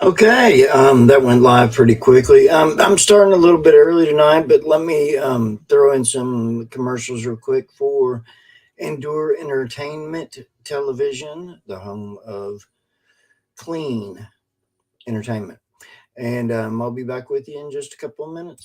Okay, that went live pretty quickly. I'm starting a little bit early tonight, but let me throw in some commercials real quick for Endure Entertainment Television, the home of clean entertainment. And I'll be back with you in just a couple of minutes.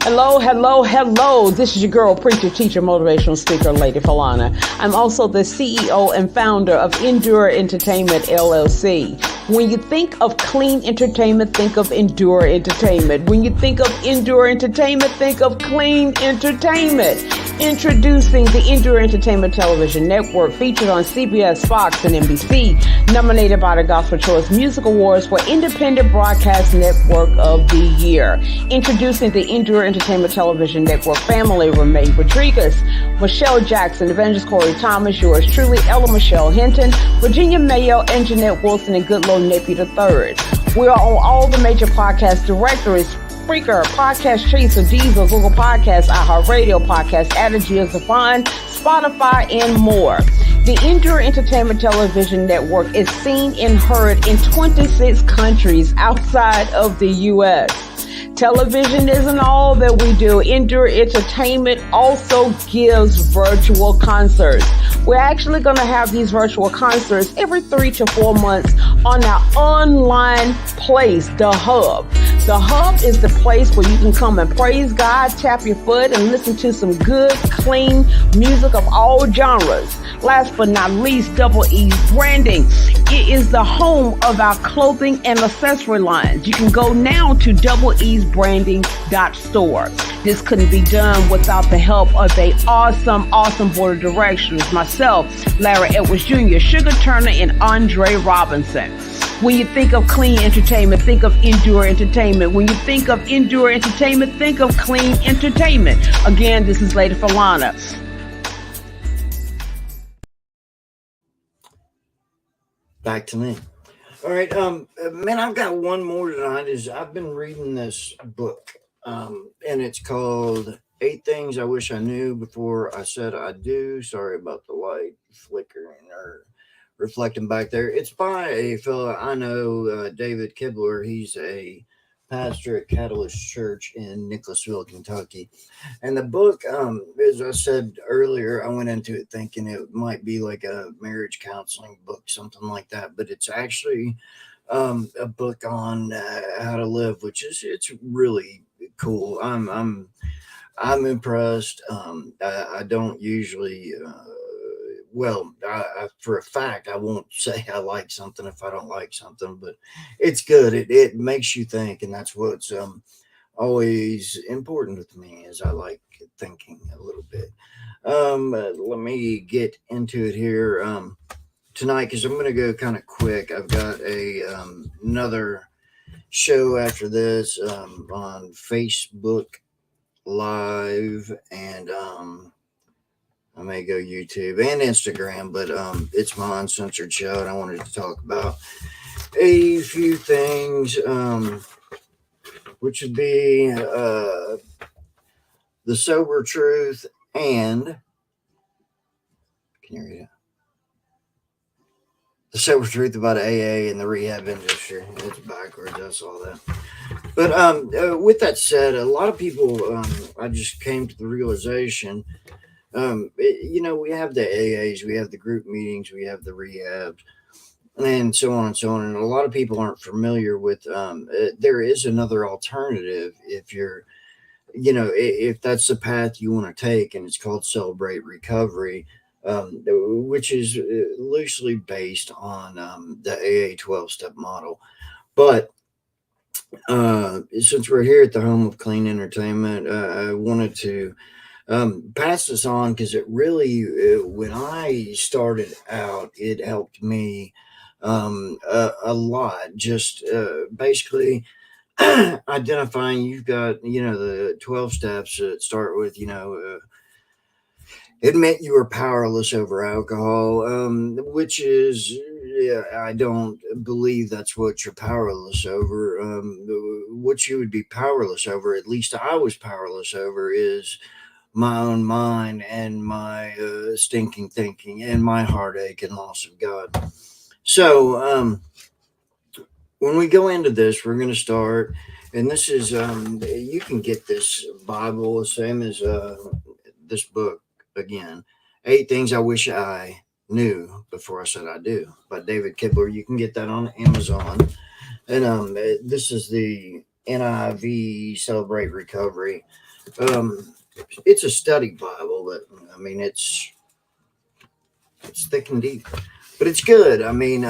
Hello, hello, hello. This is your girl, preacher, teacher, motivational speaker, Lady Falana. I'm also the CEO and founder of Endure Entertainment LLC. When you think of clean entertainment, think of Endure Entertainment. When you think of Endure Entertainment, think of clean entertainment. Introducing the Endure Entertainment Television Network, featured on CBS, Fox, and NBC, nominated by the Gospel Choice Music Awards for Independent Broadcast Network of the Year. Introducing the Endure Entertainment Television Network family, Remain Rodriguez, Michelle Jackson, Evangelist Corey Thomas, yours truly, Ella Michelle Hinton, Virginia Mayo, and Jeanette Wilson, and Goodlow Napier III. We are on all the major podcast directories: Spreaker, Podcast Chaser, Diesel, Google Podcasts, iHeartRadio, Podcast Addict, Zafon, Spotify, and more. The Endure Entertainment Television Network is seen and heard in 26 countries outside of the U.S. Television isn't all that we do. Endure Entertainment also gives virtual concerts. We're actually going to have these virtual concerts every 3 to 4 months on our online place, The Hub. The Hub is the place where you can come and praise God, tap your foot, and listen to some good, clean music of all genres. Last but not least, Double E's Branding. It is the home of our clothing and accessory lines. You can go now to doubleesbranding.store. This couldn't be done without the help of a awesome board of directors, myself, Larry Edwards Jr., Sugar Turner, and Andre Robinson. When you think of clean entertainment, think of Endure Entertainment. When you think of Endure Entertainment, think of clean entertainment. Again, this is Lady Falana. Back to me. All right, man, I've got one more tonight. I've been reading this book, and it's called 8 Things I Wish I Knew Before I Said I Do. Sorry about the light flickering or reflecting back there. It's by a fellow I know, David Kibler. He's a pastor at Catalyst Church in Nicholasville, Kentucky. And the book, as I said earlier, I went into it thinking it might be like a marriage counseling book, something like that. But it's actually a book on how to live, which is it's really cool. I'm impressed. I don't usually. For a fact, I won't say I like something if I don't like something, but it's good. It makes you think, and that's what's always important with me. Is I like thinking a little bit. Let me get into it here tonight because I'm going to go kind of quick. I've got another show after this on Facebook Live and. I may go YouTube and Instagram, but it's my uncensored show, and I wanted to talk about a few things, which would be the sober truth and can you read it? The sober truth about AA and the rehab industry. It's backwards. I saw that. But with that said, a lot of people, I just came to the realization. We have the AAs, we have the group meetings, we have the rehabs, and so on and so on. And a lot of people aren't familiar with. There is another alternative if you're, if that's the path you want to take, and it's called Celebrate Recovery, which is loosely based on the AA 12-step model. But since we're here at the home of clean entertainment, I wanted to pass this on because it really, when I started out, it helped me a lot. Just basically identifying you've got, the 12 steps that start with, admit you are powerless over alcohol, which is, I don't believe that's what you're powerless over. What you would be powerless over, at least I was powerless over, is my own mind and my stinking thinking and my heartache and loss of God. So when we go into this, we're going to start, and this is you can get this Bible the same as this book again. 8 Things I Wish I Knew Before I Said I Do by David Kibler. You can get that on Amazon, and this is the NIV Celebrate Recovery. It's a study Bible, but I mean it's thick and deep, but it's good. I mean,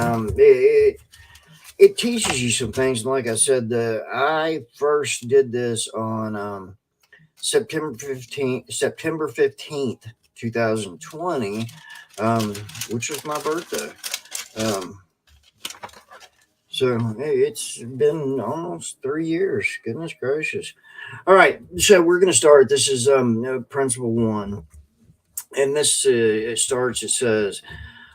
it teaches you some things. Like I said, I first did this on September 15th, 2020, which was my birthday. So hey, it's been almost 3 years. Goodness gracious! All right, so we're going to start. This is principle 1, and this it starts. It says,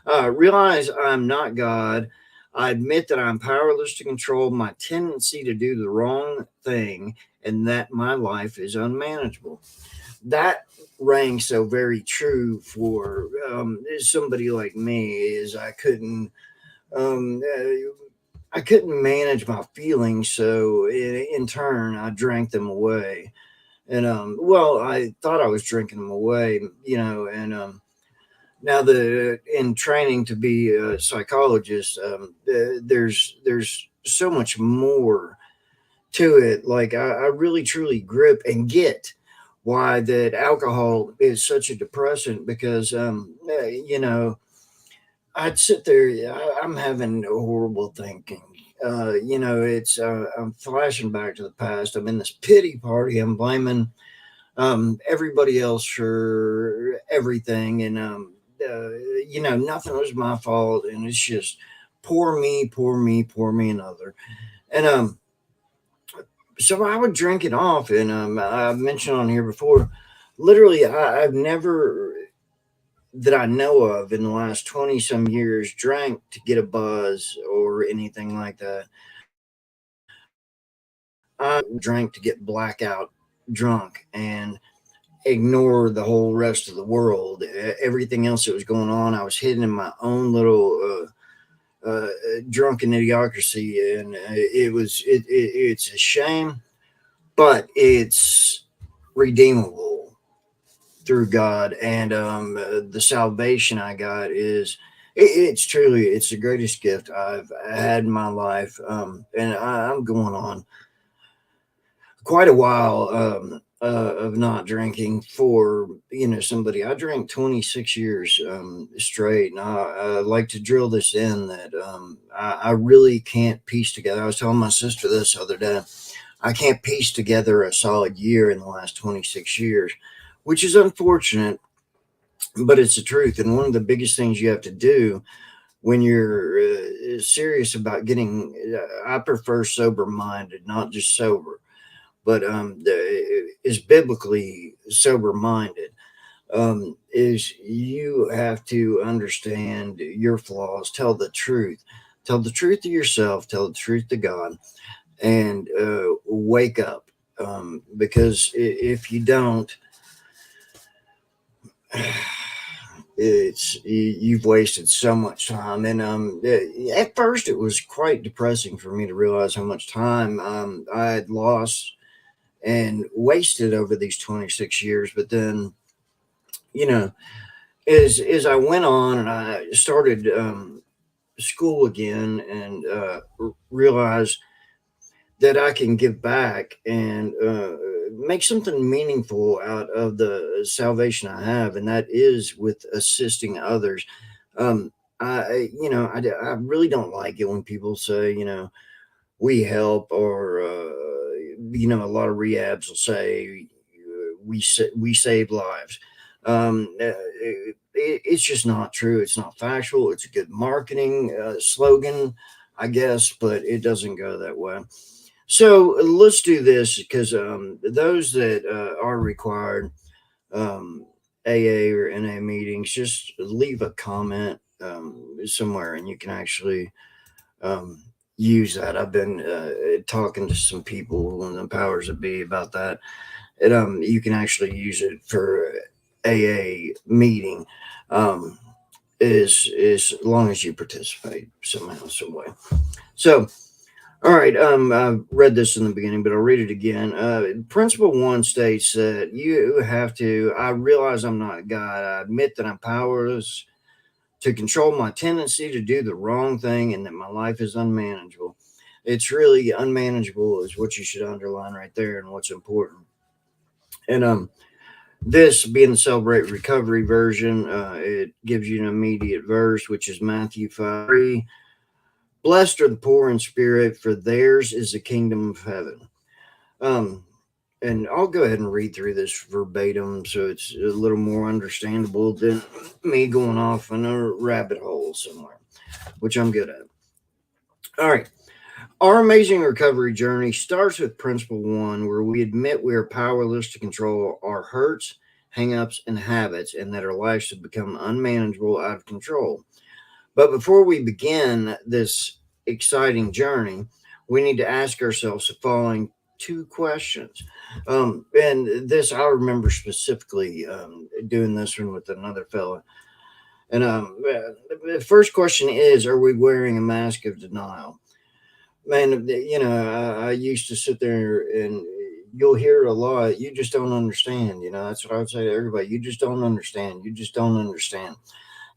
"Realize I'm not God. I admit that I'm powerless to control my tendency to do the wrong thing, and that my life is unmanageable." That rang so very true for somebody like me. Is um, uh, I couldn't manage my feelings, so in turn I drank them away. And well, I thought I was drinking them away, and now the in training to be a psychologist, there's so much more to it. Like I really truly grip and get why that alcohol is such a depressant, because I'd sit there, I'm having horrible thinking. I'm flashing back to the past. I'm in this pity party. I'm blaming everybody else for everything, and nothing was my fault, and it's just poor me, poor me, poor me, another. And so I would drink it off, and I mentioned on here before. Literally, I've never, that I know of in the last 20 some years, drank to get a buzz or anything like that. I drank to get blackout drunk and ignore the whole rest of the world. Everything else that was going on, I was hidden in my own little drunken idiocracy, and it's a shame, but it's redeemable through God, and the salvation I got it's truly, it's the greatest gift I've had in my life, and I'm going on quite a while of not drinking. For somebody, I drank 26 years straight, and I like to drill this in that I really can't piece together. I was telling my sister this other day. I can't piece together a solid year in the last 26 years, which is unfortunate, but it's the truth. And one of the biggest things you have to do when you're serious about getting, I prefer sober minded, not just sober, but is biblically sober minded, is you have to understand your flaws, tell the truth to yourself, tell the truth to God, and wake up. Because if you don't, you've wasted so much time. And at first it was quite depressing for me to realize how much time I had lost and wasted over these 26 years. But then, you know, as I went on and I started school again, and realized that I can give back and make something meaningful out of the salvation I have, and that is with assisting others. I really don't like it when people say, we help, or a lot of rehabs will say we save lives. It's just not true. It's not factual. It's a good marketing slogan, I guess, but it doesn't go that way. So let's do this, because those that are required AA or NA meetings, just leave a comment somewhere, and you can actually use that. I've been talking to some people in the powers that be about that. And you can actually use it for AA meeting, as long as you participate somehow, some way. So All right. I read this in the beginning, but I'll read it again. Principle one states that you have to. I realize I'm not God. I admit that I'm powerless to control my tendency to do the wrong thing, and that my life is unmanageable. It's really unmanageable, is what you should underline right there, and what's important. And this being the Celebrate Recovery version, it gives you an immediate verse, which is Matthew 5. Blessed are the poor in spirit, for theirs is the kingdom of heaven. Um, and I'll go ahead and read through this verbatim so it's a little more understandable than me going off in a rabbit hole somewhere, which I'm good at. All right. Our amazing recovery journey starts with principle one, where we admit we are powerless to control our hurts, hangups, and habits, and that our lives have become unmanageable, out of control. But before we begin this exciting journey, we need to ask ourselves the following two questions. And this, I remember specifically doing this one with another fella. And the first question is, are we wearing a mask of denial? Man, I used to sit there and you'll hear it a lot. You just don't understand. That's what I would say to everybody. You just don't understand. You just don't understand.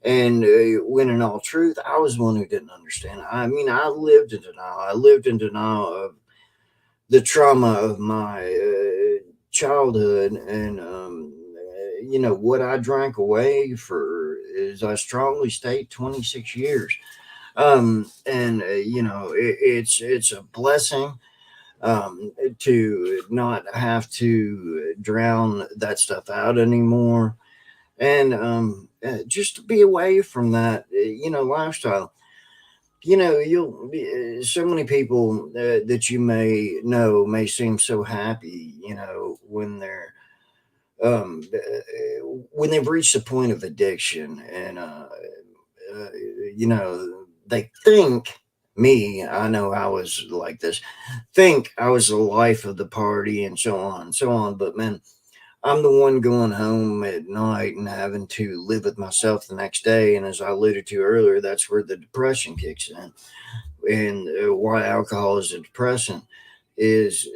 And when in all truth, I was the one who didn't understand. I mean, I lived in denial. I lived in denial of the trauma of my childhood, and what I drank away for, as I strongly state, 26 years. And it's a blessing to not have to drown that stuff out anymore, and just to be away from that lifestyle. You'll so many people that you may know may seem so happy, um uh, when they've reached the point of addiction, and uh, they think, me, I know I was like this, think I was the life of the party, and so on and so on. But man, I'm the one going home at night and having to live with myself the next day. And as I alluded to earlier, that's where the depression kicks in. And why alcohol is a depressant is,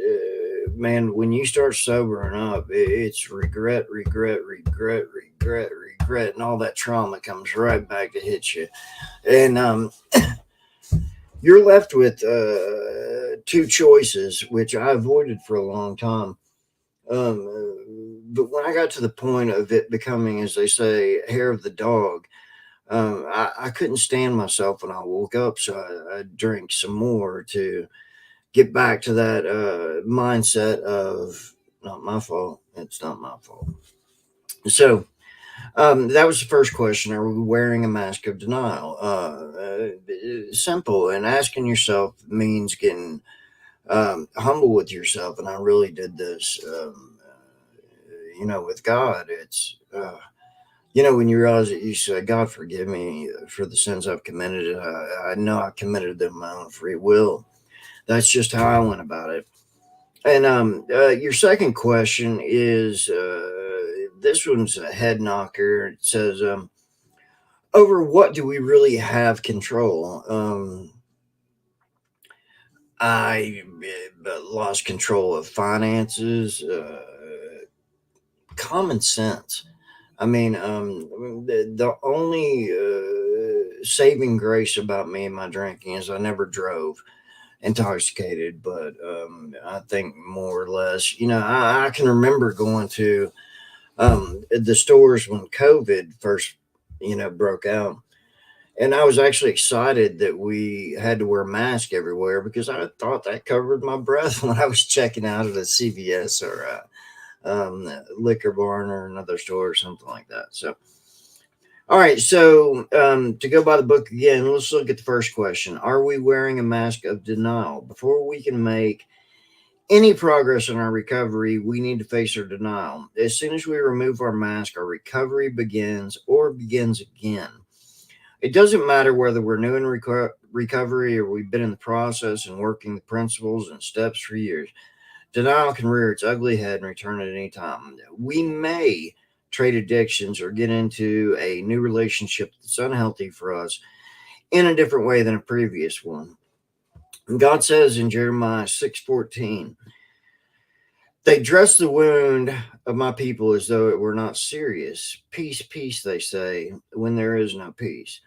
man, when you start sobering up, it's regret, regret, regret, regret, regret, and all that trauma comes right back to hit you. And you're left with two choices, which I avoided for a long time. But when I got to the point of it becoming, as they say, hair of the dog, I couldn't stand myself when I woke up. So I drank some more to get back to that mindset of, not my fault. It's not my fault. So that was the first question. Are we wearing a mask of denial? Simple. And asking yourself means getting humble with yourself. And I really did this. With God, it's, when you realize that, you say, God, forgive me for the sins I've committed. I know I committed them of my own free will. That's just how I went about it. And your second question is, this one's a head knocker. It says, over what do we really have control? I lost control of finances, common sense. I mean, the only saving grace about me and my drinking is I never drove intoxicated. But I think more or less, I can remember going to the stores when COVID first, broke out. And I was actually excited that we had to wear a mask everywhere, because I thought that covered my breath when I was checking out at a CVS or liquor barn or another store or something like that. So, all right. So, to go by the book again, let's look at the first question. Are we wearing a mask of denial? Before we can make any progress in our recovery, we need to face our denial. As soon as we remove our mask, our recovery begins, or begins again. It doesn't matter whether we're new in recovery or we've been in the process and working the principles and steps for years. Denial can rear its ugly head and return at any time. We may trade addictions or get into a new relationship that's unhealthy for us in a different way than a previous one. And God says in Jeremiah 6:14, they dress the wound of my people as though it were not serious. Peace, peace, they say, when there is no peace.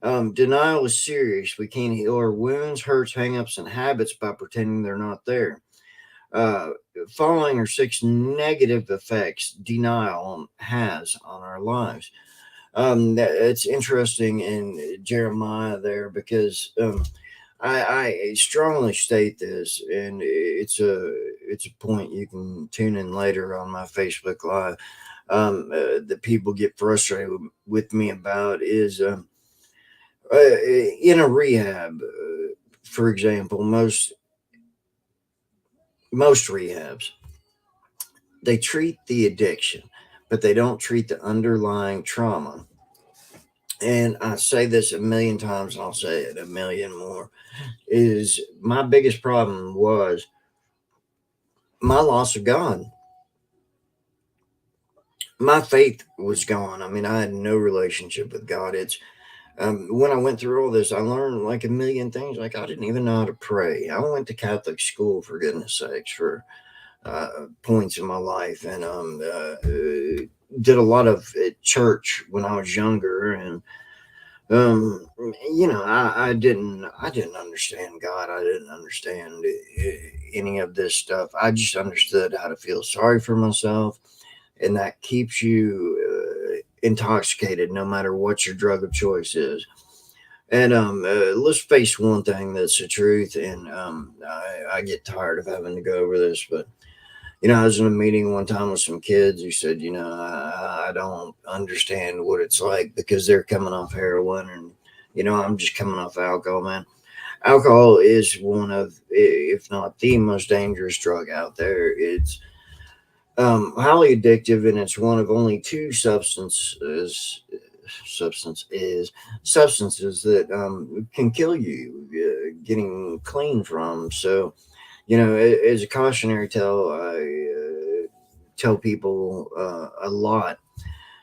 Denial is serious. We can't heal our wounds, hurts, hangups, and habits by pretending they're not there. Uh, Following are 6 negative effects denial has on our lives. It's interesting in Jeremiah there because I strongly state this, and it's a point you can tune in later on my Facebook Live. That people get frustrated with me about is in a rehab, for example, most rehabs they treat the addiction, but they don't treat the underlying trauma. And I say this a million times, and I'll say it a million more. Is my biggest problem was my loss of God. My faith was gone. I mean, I had no relationship with God. It's when I went through all this, I learned like a million things. Like I didn't even know how to pray. I went to Catholic school for goodness sakes for points in my life, and did a lot of church when I was younger, and I didn't understand God. I didn't understand any of this stuff. I just understood how to feel sorry for myself, and that keeps you intoxicated no matter what your drug of choice is. And let's face one thing that's the truth, and I get tired of having to go over this, but I was in a meeting one time with some kids who said, I don't understand what it's like because they're coming off heroin, and I'm just coming off alcohol, man. Alcohol is one of, if not the most dangerous drug out there. It's highly addictive, and it's one of only two substances that can kill you getting clean from. So, as a cautionary tale, I tell people a lot.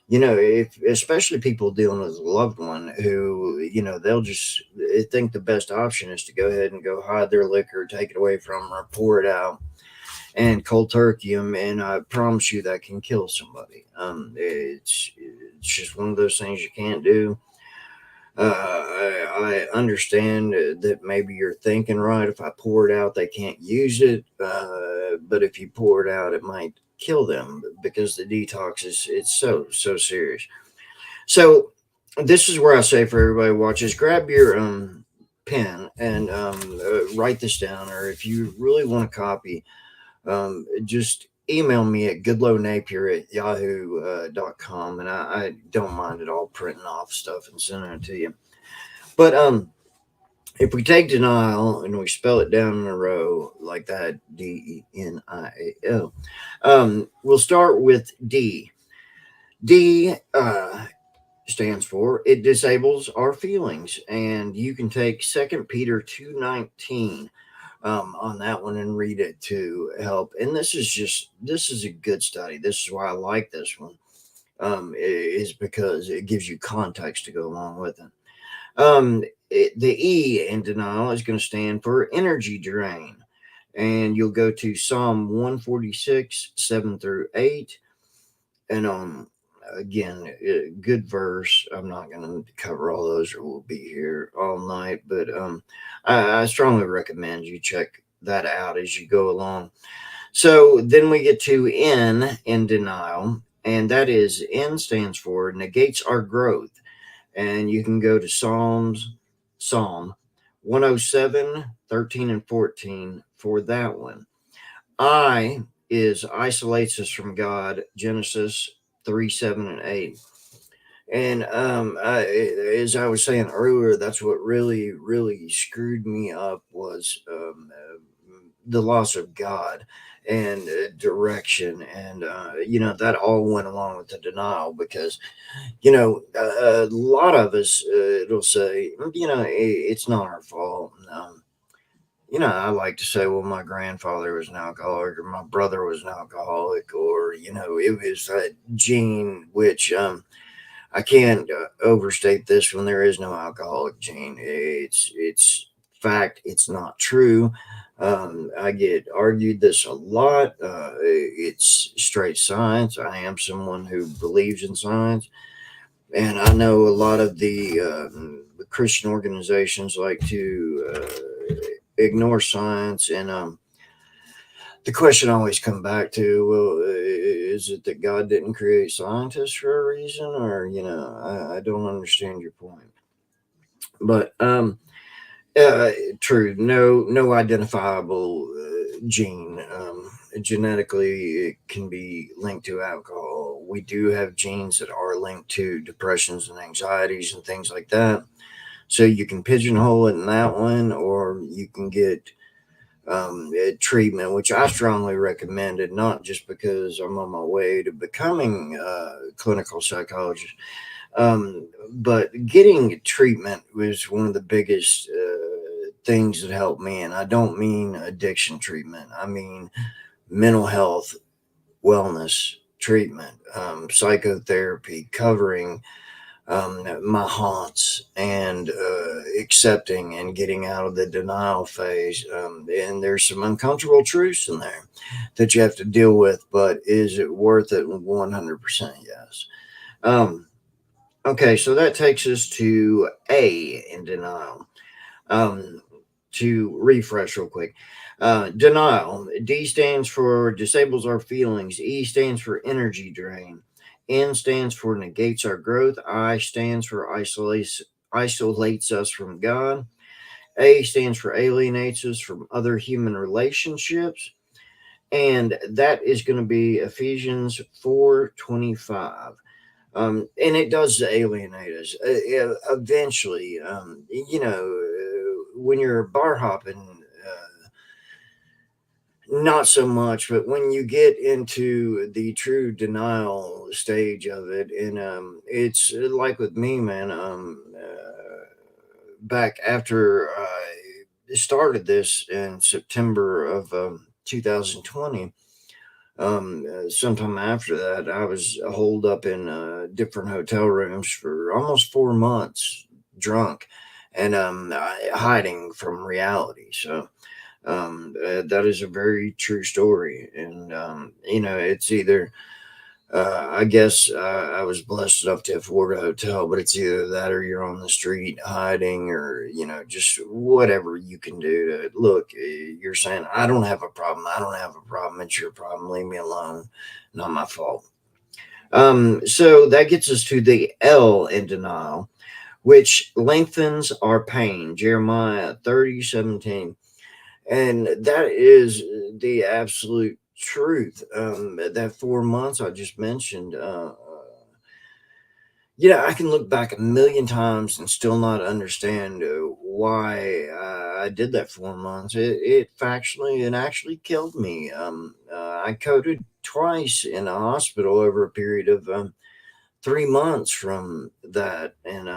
If especially people dealing with a loved one who, they'll just they think the best option is to go ahead and go hide their liquor, take it away from them, or pour it out and cold turkey them, and I promise you that can kill somebody. It's just one of those things you can't do. I understand that maybe you're thinking, right, if I pour it out, they can't use it. But if you pour it out, it might kill them because the detox is it's so serious. So this is where I say for everybody who watches, grab your pen and write this down, or if you really want a copy, just email me at goodlownapier@yahoo.com, and I don't mind at all printing off stuff and sending it to you. But if we take denial and we spell it down in a row like that, Denial, we'll start with D. D stands for it disables our feelings, and you can take 2 Peter 2:19 on that one and read it to help. And this is a good study. This is why I like this one. Is because it gives you context to go along with it. The E in denial is going to stand for energy drain, and you'll go to Psalm 146 7-8, and again, good verse. I'm not going to cover all those, or we'll be here all night. But I strongly recommend you check that out as you go along. So then we get to N in denial, and that is N stands for negates our growth. And you can go to Psalm 107:13 and 14 for that one. I is isolates us from God, Genesis 3:7 and 8. And as I was saying earlier, that's what really screwed me up was the loss of God and direction, and that all went along with the denial because a lot of us it'll say it's not our fault. I like to say, well, my grandfather was an alcoholic, or my brother was an alcoholic, or it was that gene, which I can't overstate this when there is no alcoholic gene. It's fact, it's not true. I get argued this a lot. It's straight science. I am someone who believes in science. And I know a lot of the Christian organizations like to ignore science. And the question I always come back to, well, is it that God didn't create scientists for a reason? Or, I don't understand your point. But true, no identifiable gene. Genetically, it can be linked to alcohol. We do have genes that are linked to depressions and anxieties and things like that. So you can pigeonhole it in that one, or you can get treatment, which I strongly recommended, not just because I'm on my way to becoming a clinical psychologist, but getting treatment was one of the biggest things that helped me. And I don't mean addiction treatment, I mean mental health, wellness treatment, psychotherapy, covering my haunts, and accepting and getting out of the denial phase. And there's some uncomfortable truths in there that you have to deal with, but is it worth it? 100% yes. Okay, so that takes us to A in denial. To refresh real quick. Denial. D stands for disables our feelings. E stands for energy drain. N stands for negates our growth. I stands for isolates us from God. A stands for alienates us from other human relationships. And that is going to be Ephesians 4:25. And it does alienate us eventually. When you're bar hopping, not so much, but when you get into the true denial stage of it, and it's like with me, man. Back after I started this in September of 2020, sometime after that, I was holed up in different hotel rooms for almost 4 months, drunk, and hiding from reality. So that is a very true story. And it's either I guess I was blessed enough to afford a hotel, but it's either that or you're on the street hiding, or just whatever you can do to look. You're saying, I don't have a problem. I don't have a problem. It's your problem. Leave me alone. Not my fault. So that gets us to the L in denial, which lengthens our pain. Jeremiah 30:17. And that is the absolute truth. That 4 months I just mentioned, I can look back a million times and still not understand why I did that 4 months. It factually and actually killed me. I coded twice in a hospital over a period of 3 months from that. And,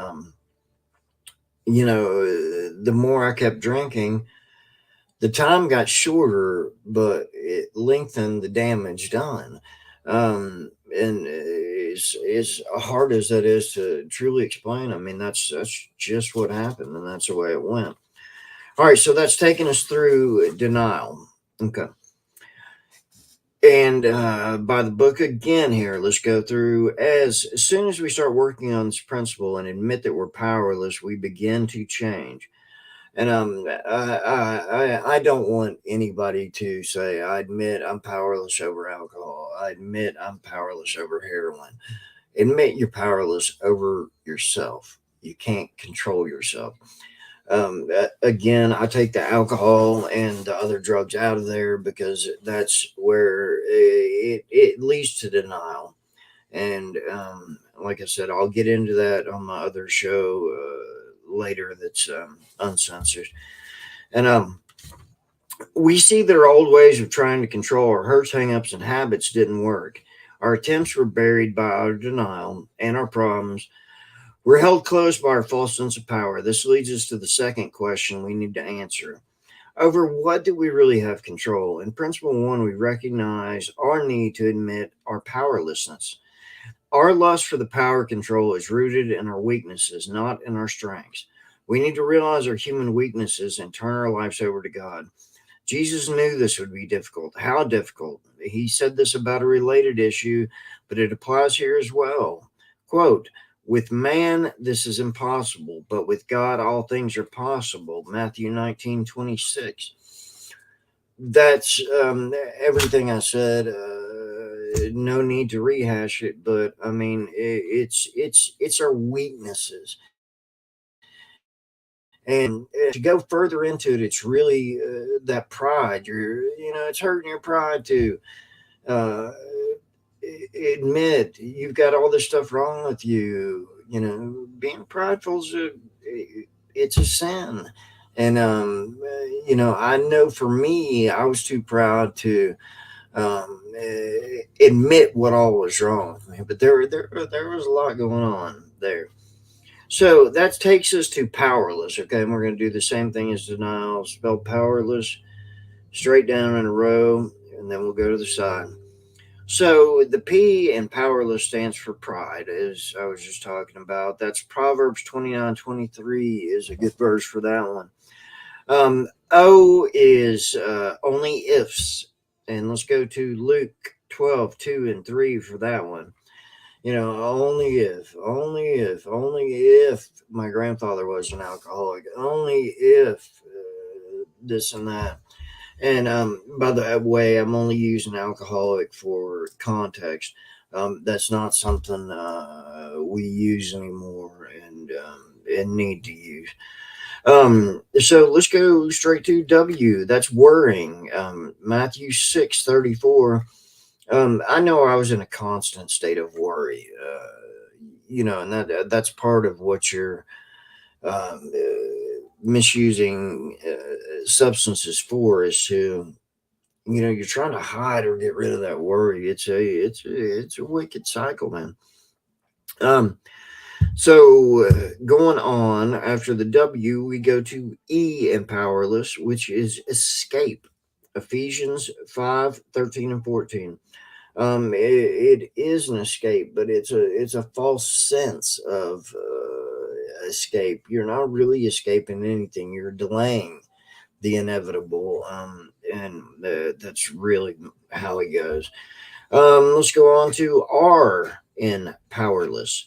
the more I kept drinking, the time got shorter, but it lengthened the damage done. And as hard as that is to truly explain, I mean, that's just what happened, and that's the way it went. All right, so that's taken us through denial. Okay. And by the book again here, let's go through. As soon as we start working on this principle and admit that we're powerless, we begin to change. And I don't want anybody to say, I admit I'm powerless over alcohol. I admit I'm powerless over heroin. Admit you're powerless over yourself. You can't control yourself. Again, I take the alcohol and the other drugs out of there because that's where it leads to denial. And like I said, I'll get into that on my other show later that's uncensored. And we see their old ways of trying to control our hurts, hangups, and habits didn't work. Our attempts were buried by our denial, and our problems were held close by our false sense of power. This leads us to the second question we need to answer. Over what do we really have control? In principle one, we recognize our need to admit our powerlessness. Our lust for the power control is rooted in our weaknesses, not in our strengths. We need to realize our human weaknesses and turn our lives over to God. Jesus knew this would be difficult. How difficult? He said this about a related issue, but it applies here as well. Quote, with man, this is impossible, but with God, all things are possible. Matthew 19:26. That's everything I said. No need to rehash it, but I mean, it's our weaknesses. And to go further into it, it's really that pride. It's hurting your pride to uh, admit you've got all this stuff wrong with you. Being prideful it's a sin. And I know for me, I was too proud to admit what all was wrong with me. But there was a lot going on there. So that takes us to powerless. Okay, and we're going to do the same thing as denial. Spell powerless straight down in a row, and then we'll go to the side. So the P in powerless stands for pride, as I was just talking about. That's Proverbs 29:23 is a good verse for that one. O is only ifs. And let's go to Luke 12:2 and 3 for that one. Only if my grandfather was an alcoholic, only if this and that. And by the way, I'm only using alcoholic for context. That's not something we use anymore and need to use. So let's go straight to W. That's worrying. Matthew 6:34. I know I was in a constant state of worry, and that's part of what you're misusing substances for, is to, you're trying to hide or get rid of that worry. It's a wicked cycle, man. So going on after the W, we go to E in powerless, which is escape. Ephesians 5:13 and 14. It is an escape, but it's a false sense of escape. You're not really escaping anything. You're delaying the inevitable, and that's really how it goes. Let's go on to R in powerless.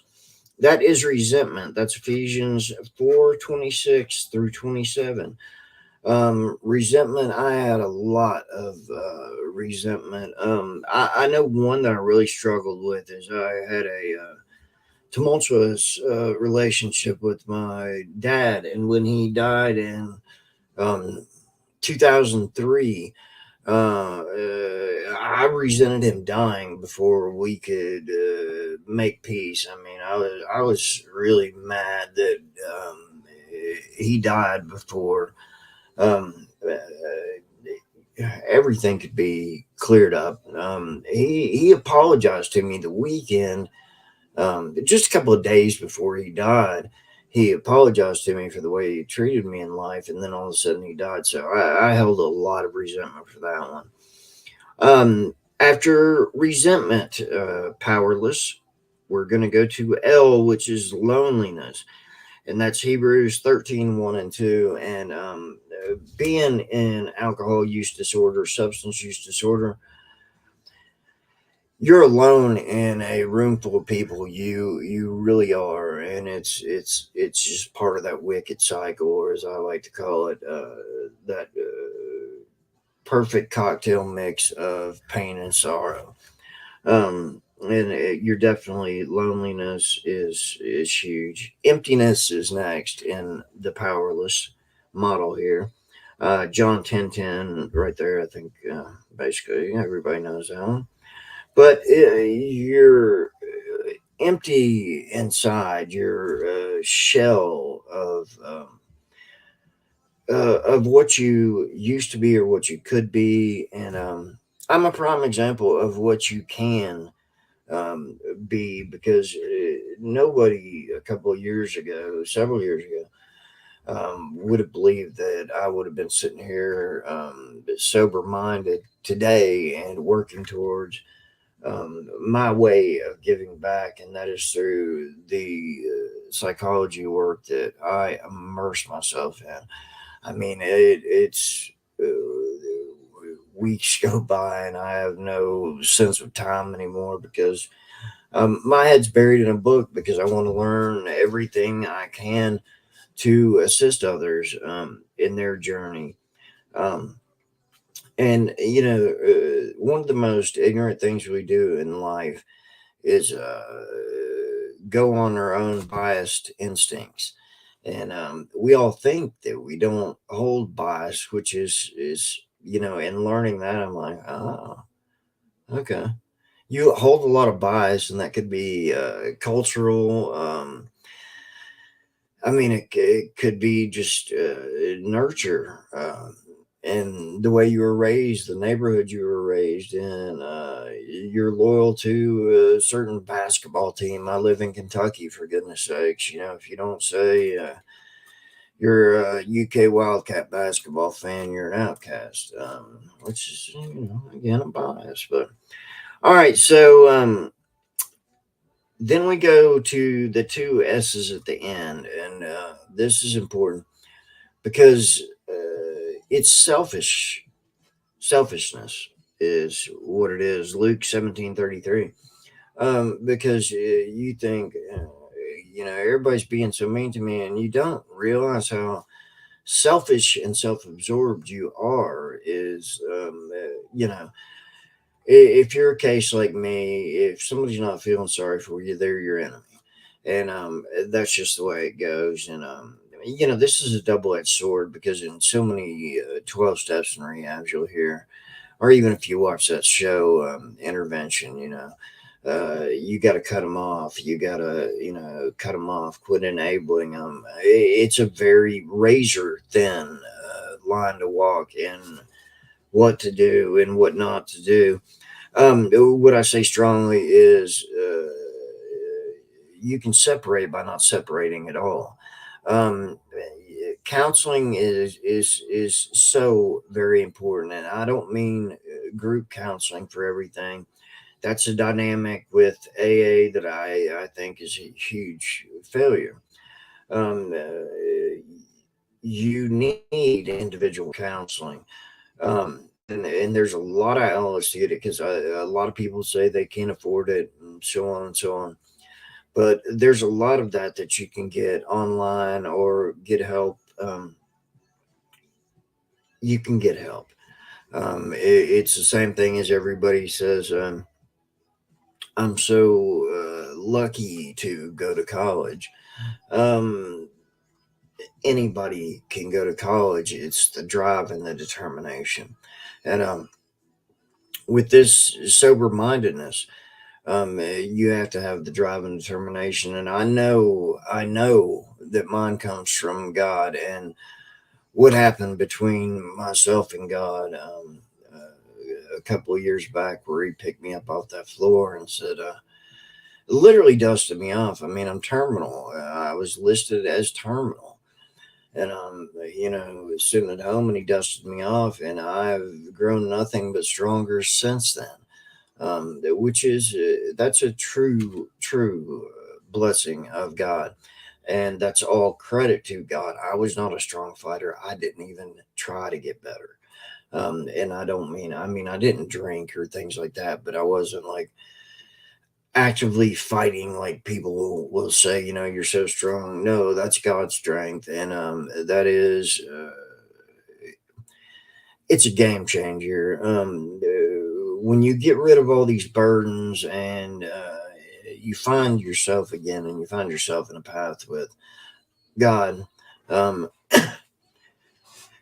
That is resentment. That's Ephesians 4:26 through 27. Resentment. I had a lot of resentment. I know one that I really struggled with is I had a tumultuous relationship with my dad, and when he died in um, 2003, I resented him dying before we could make peace. I mean, I was really mad that he died before everything could be cleared up. He apologized to me the weekend, just a couple of days before he died. He apologized to me for the way he treated me in life, and then all of a sudden he died. So I held a lot of resentment for that one. After resentment, powerless, we're going to go to L, which is loneliness. And that's Hebrews 13:1 and 2. And being in alcohol use disorder, substance use disorder, you're alone in a room full of people. You really are, and it's just part of that wicked cycle, or as I like to call it, that perfect cocktail mix of pain and sorrow. And you're definitely, loneliness is huge. Emptiness is next in the powerless model here. John 10:10 right there. I think basically everybody knows that one. But you're empty inside. You're a shell of what you used to be or what you could be, and I'm a prime example of what you can be, because nobody a couple of years ago, several years ago, would have believed that I would have been sitting here sober minded today and working towards my way of giving back, and that is through the psychology work that I immerse myself in. I mean, it's weeks go by and I have no sense of time anymore because my head's buried in a book because I want to learn everything I can to assist others in their journey. Um, and, one of the most ignorant things we do in life is go on our own biased instincts. And we all think that we don't hold bias, which is in learning that, I'm like, oh, okay. You hold a lot of bias, and that could be cultural. I mean, it could be just nurture and the way you were raised, the neighborhood you were raised in. You're loyal to a certain basketball team. I live in Kentucky, for goodness sakes. If you don't say you're a UK Wildcat basketball fan, you're an outcast. Which is, again, a bias. But all right, so then we go to the two S's at the end, and this is important because it's selfish. Selfishness is what it is. Luke 17:33. Because you think, everybody's being so mean to me, and you don't realize how selfish and self-absorbed you are. Is if you're a case like me, if somebody's not feeling sorry for you, they're your enemy. And that's just the way it goes. And this is a double-edged sword because in so many 12 steps and rehabs you'll hear, or even if you watch that show, Intervention, you got to cut them off. You got to, cut them off, quit enabling them. It's a very razor thin line to walk in what to do and what not to do. What I say strongly is you can separate by not separating at all. Counseling is so very important, and I don't mean group counseling for everything. That's a dynamic with AA that I think is a huge failure. Um, you need individual counseling. And there's a lot of outlets to get it because a lot of people say they can't afford it and so on and so on. But there's a lot of that you can get online or get help. You can get help. It's the same thing as everybody says. I'm so lucky to go to college. Um, Anybody can go to college. It's the drive and the determination. And with this sober mindedness, you have to have the drive and determination. And I know that mine comes from God. And what happened between myself and God a couple of years back, where He picked me up off that floor and said, literally dusted me off. I mean, I'm terminal. I was listed as terminal. And sitting at home, and He dusted me off, and I've grown nothing but stronger since then. Which is that's a true blessing of God, and that's all credit to God. I was not a strong fighter. I didn't even try to get better. And I mean I didn't drink or things like that, but I wasn't like actively fighting like people will say, you're so strong. No, that's God's strength, and that is it's a game changer. When you get rid of all these burdens and you find yourself again, and you find yourself in a path with God,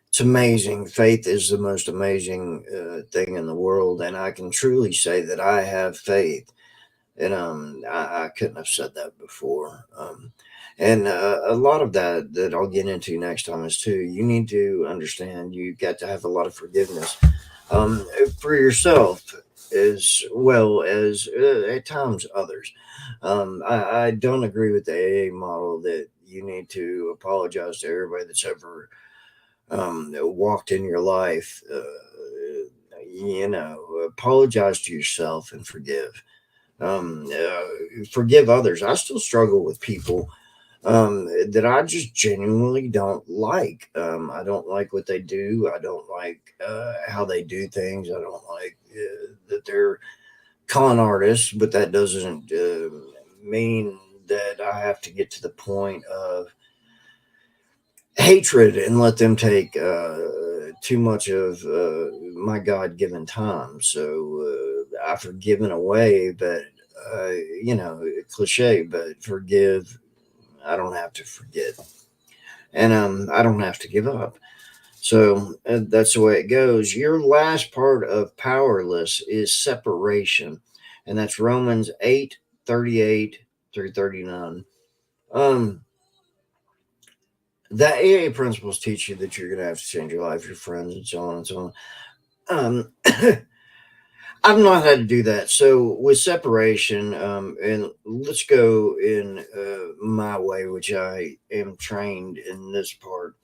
it's amazing. Faith is the most amazing thing in the world, and I can truly say that I have faith. And I couldn't have said that before. And a lot of that I'll get into next time is too. You need to understand you got to have a lot of forgiveness for yourself as well as at times others. I don't agree with the AA model that you need to apologize to everybody that's ever walked in your life. Apologize to yourself and forgive. Forgive others. I still struggle with people that I just genuinely don't like. I don't like what they do. I don't like how they do things. I don't like that they're con artists, but that doesn't mean that I have to get to the point of hatred and let them take too much of my God given time. So I forgive in a way, but cliche, but forgive. I don't have to forget, and I don't have to give up. So that's the way it goes. Your last part of powerless is separation, and that's Romans 8:38 through 39. Um, the AA principles teach you that you're going to have to change your life, your friends, and so on and so on. I've not had to do that. So with separation, and let's go in my way, which I am trained in this part,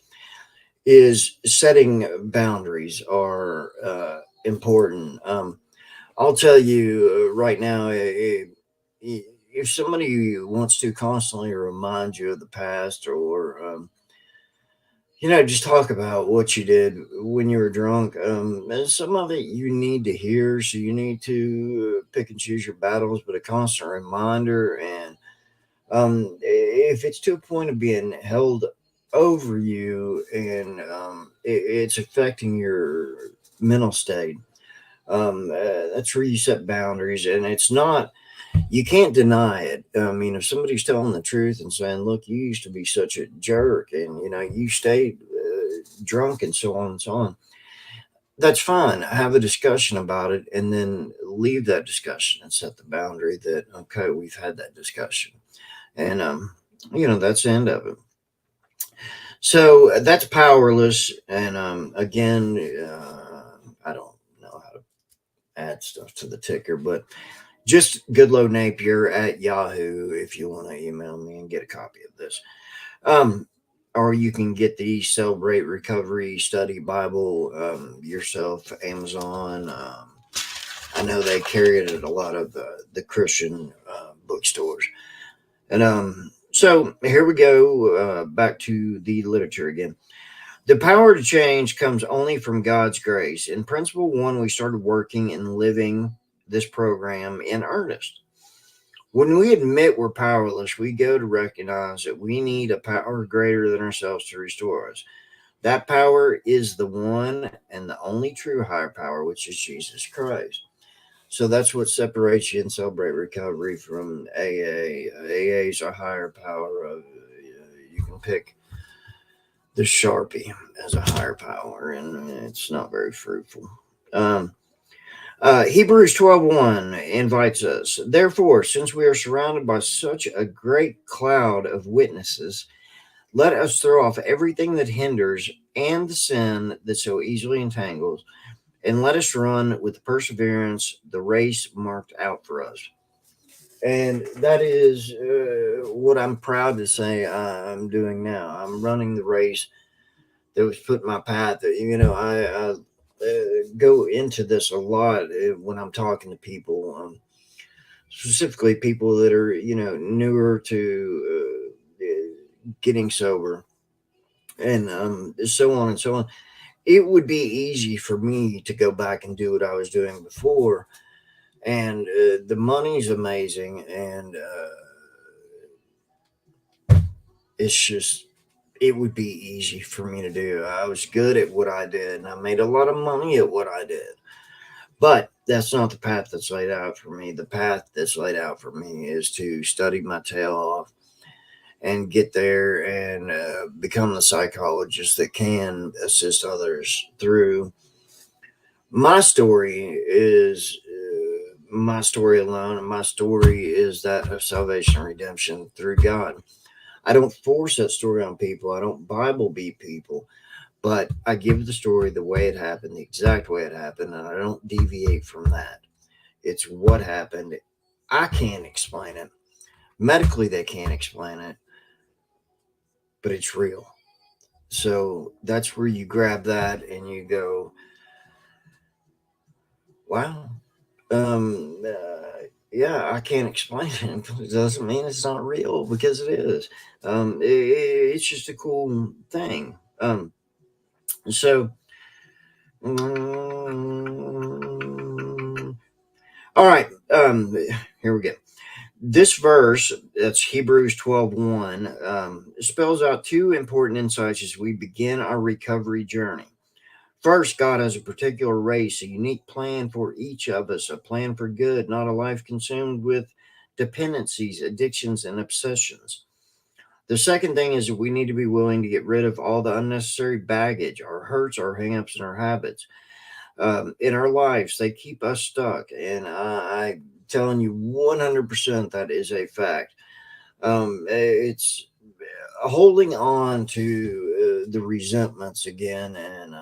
is setting boundaries are important. I'll tell you right now, if somebody wants to constantly remind you of the past, or just talk about what you did when you were drunk. And some of it you need to hear, so you need to pick and choose your battles, but a constant reminder. And if it's to a point of being held over you, and it's affecting your mental state, that's where you set boundaries. And it's not, you can't deny it. I mean, if somebody's telling the truth and saying, "Look, you used to be such a jerk, and you stayed drunk, and so on and so on," that's fine. Have a discussion about it, and then leave that discussion and set the boundary that, okay, we've had that discussion, and that's the end of it. So that's powerless. And again, I don't know how to add stuff to the ticker, but just Goodlow Napier at Yahoo if you want to email me and get a copy of this. Um, or you can get the Celebrate Recovery Study Bible yourself, Amazon. I know they carry it at a lot of the Christian bookstores. And so here we go, back to the literature again. The power to change comes only from God's grace. In principle one, we started working and living this program in earnest. When we admit we're powerless, we go to recognize that we need a power greater than ourselves to restore us. That power is the one and the only true higher power, which is Jesus Christ. So that's what separates you in Celebrate Recovery from AA. AA is a higher power. You can pick the Sharpie as a higher power, and it's not very fruitful. Hebrews 12:1 invites us. Therefore, since we are surrounded by such a great cloud of witnesses, let us throw off everything that hinders and the sin that so easily entangles, and let us run with perseverance the race marked out for us. And that is what I'm proud to say I'm doing now. I'm running the race that was put in my path. I go into this a lot when I'm talking to people, specifically people that are newer to getting sober, and so on and so on. It would be easy for me to go back and do what I was doing before, and the money's amazing, and it's just, it would be easy for me to do. I was good at what I did, and I made a lot of money at what I did. But that's not the path that's laid out for me. The path that's laid out for me is to study my tail off and get there and become the psychologist that can assist others through. My story is my story alone, and my story is that of salvation and redemption through God. I don't force that story on people. I don't Bible beat people, but I give the story the way it happened, the exact way it happened, and I don't deviate from that. It's what happened. I can't explain it. Medically, they can't explain it, but it's real. So that's where you grab that and you go, wow. yeah, I can't explain it. It doesn't mean it's not real because it is. It's just a cool thing. So, mm, all right. Here we go. This verse, that's Hebrews 12:1, spells out two important insights as we begin our recovery journey. First, God has a particular race, a unique plan for each of us, a plan for good, not a life consumed with dependencies, addictions, and obsessions. The second thing is that we need to be willing to get rid of all the unnecessary baggage, our hurts, our hangups, and our habits in our lives. They keep us stuck. And I'm telling you 100% that is a fact. It's holding on to the resentments again and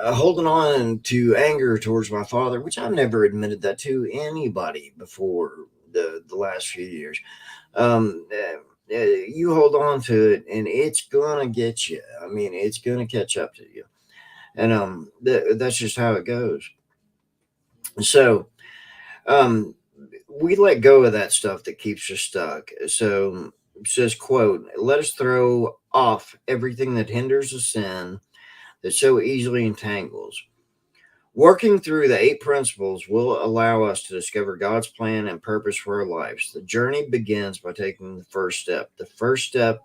holding on to anger towards my father, which I've never admitted that to anybody before the last few years. You hold on to it, and it's gonna get you. I mean, it's gonna catch up to you, and that's just how it goes. So, um, we let go of that stuff that keeps us stuck. So, it says, "quote Let us throw off everything that hinders the sin that so easily entangles." Working through the eight principles will allow us to discover God's plan and purpose for our lives. The journey begins by taking the first step. The first step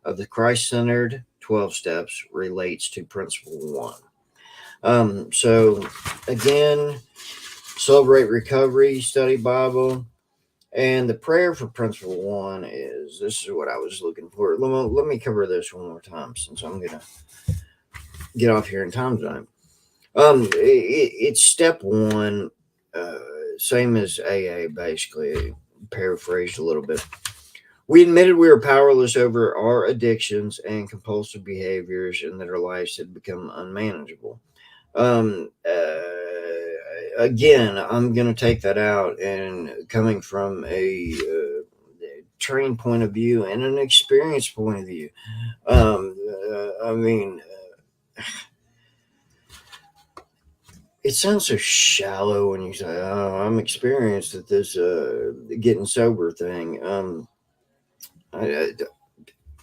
of the Christ centered 12 steps relates to principle one. So, again, celebrate recovery, study Bible. And the prayer for principle one is this is what I was looking for. Let me cover this one more time since I'm going to get off here in time tonight. It's step one, uh, same as AA, basically, paraphrased a little bit. We admitted we were powerless over our addictions and compulsive behaviors and that our lives had become unmanageable. Um, uh, Again, I'm going to take that out and coming from a trained point of view and an experienced point of view. I mean, it sounds so shallow when you say, "Oh, I'm experienced at this getting sober thing."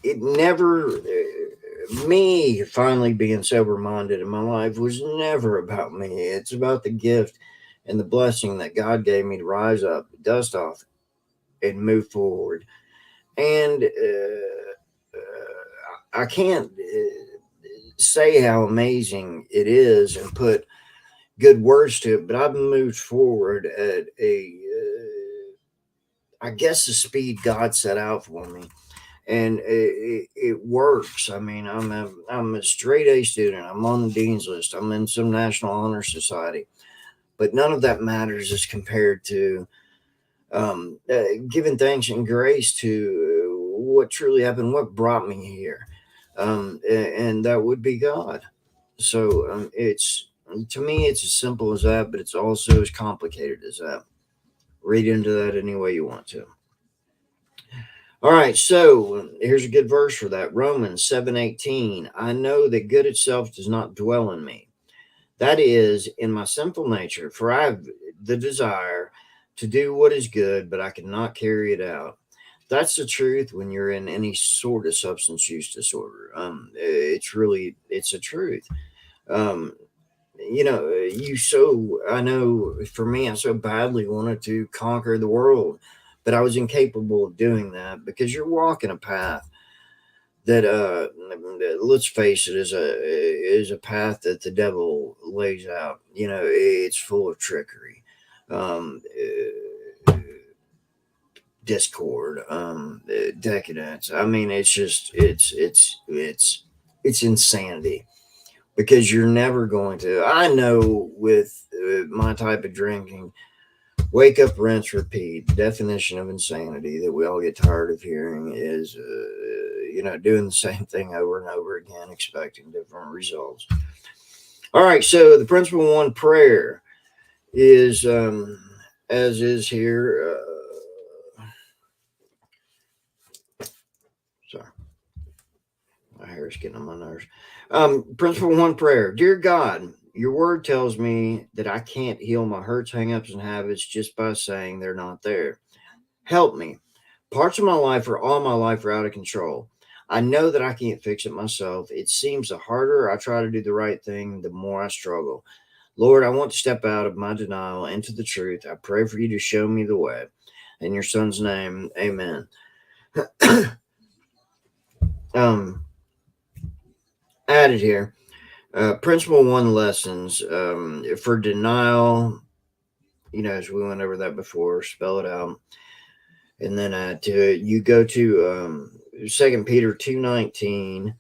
It never me finally being sober minded in my life was never about me. It's about the gift and the blessing that God gave me to rise up, dust off, and move forward. And I can't say how amazing it is and put good words to it, but I've moved forward at I guess, the speed God set out for me, and it works. I mean, I'm a straight A student. I'm on the dean's list. I'm in some National Honor Society, but none of that matters as compared to giving thanks and grace to what truly happened, what brought me here, and that would be God. So it's to me, it's as simple as that, but it's also as complicated as that. Read into that any way you want to. All right, so here's a good verse for that. Romans 7:18. I know that good itself does not dwell in me. That is in my sinful nature, for I have the desire to do what is good, but I cannot carry it out. That's the truth when you're in any sort of substance use disorder. It's a truth. Um, I know for me, I so badly wanted to conquer the world, but I was incapable of doing that because you're walking a path that, let's face it, is a path that the devil lays out. It's full of trickery, discord, decadence. I mean, it's just, it's insanity because you're never going to. I know with my type of drinking, wake up, rinse, repeat. The definition of insanity that we all get tired of hearing is, doing the same thing over and over again, expecting different results. All right, so the principle one prayer is, as is here. Sorry, I hair is getting on my nerves. Principle one prayer. Dear God, your word tells me that I can't heal my hurts, hangups, and habits just by saying they're not there. Help me. Parts of my life or all my life are out of control. I know that I can't fix it myself. It seems the harder I try to do the right thing, the more I struggle. Lord, I want to step out of my denial into the truth. I pray for you to show me the way. In your son's name, amen. Added here. Principle one lessons for denial. As we went over that before, spell it out. And then you go to 2 Peter 2:19,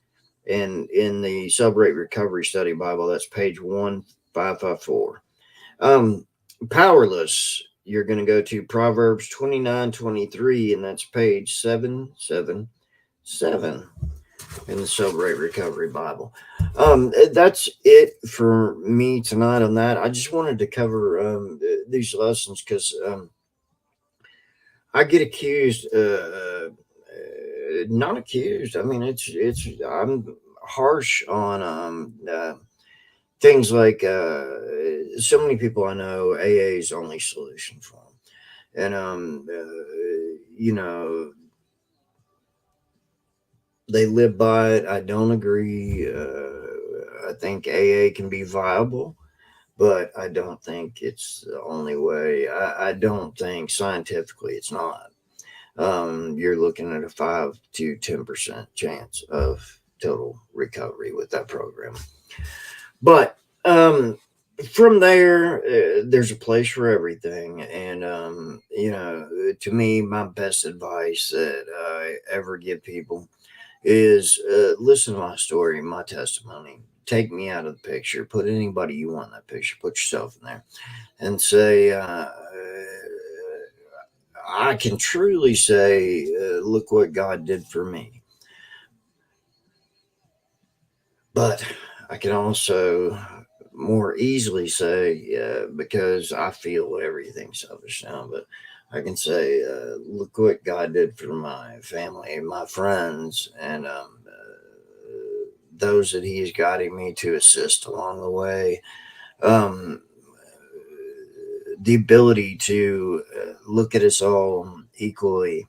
and in the Celebrate Recovery Study Bible, that's page 1554. Powerless, you're going to go to Proverbs 29:23, and that's page 777 in the Celebrate Recovery Bible. That's it for me tonight on that. I just wanted to cover these lessons because I get accused, not accused. I mean, I'm harsh on things like so many people I know, AA is the only solution for them. And, they live by it. I don't agree. I think AA can be viable, but I don't think it's the only way. I don't think scientifically it's not. You're looking at a 5 to 10% chance of total recovery with that program. But from there, there's a place for everything. And, to me, my best advice that I ever give people is listen to my story, my testimony. Take me out of the picture. Put anybody you want in that picture. Put yourself in there and say, I can truly say, look what God did for me. But I can also more easily say, because I feel everything selfish now, but I can say, look what God did for my family, my friends, and those that He is guiding me to assist along the way. The ability to look at us all equally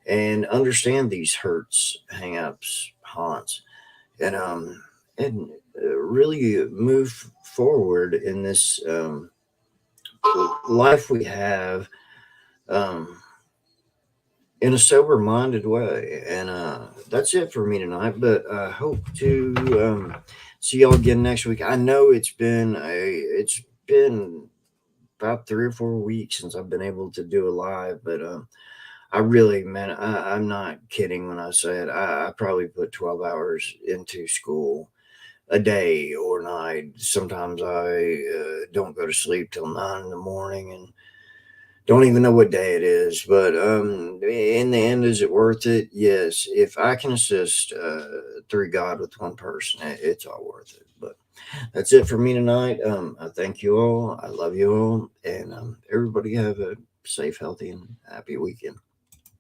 and understand these hurts, hang-ups, haunts, and really move forward in this life we have in a sober-minded way. And that's it for me tonight, but I hope to see y'all again next week. I know it's been about 3 or 4 weeks since I've been able to do a live, but I really, man, I'm not kidding when I say it. I probably put 12 hours into school a day or night. Sometimes I don't go to sleep till 9 in the morning and don't even know what day it is. But in the end, is it worth it? Yes. If I can assist through God with one person, it's all worth it. But that's it for me tonight. I thank you all. I love you all. And everybody have a safe, healthy, and happy weekend.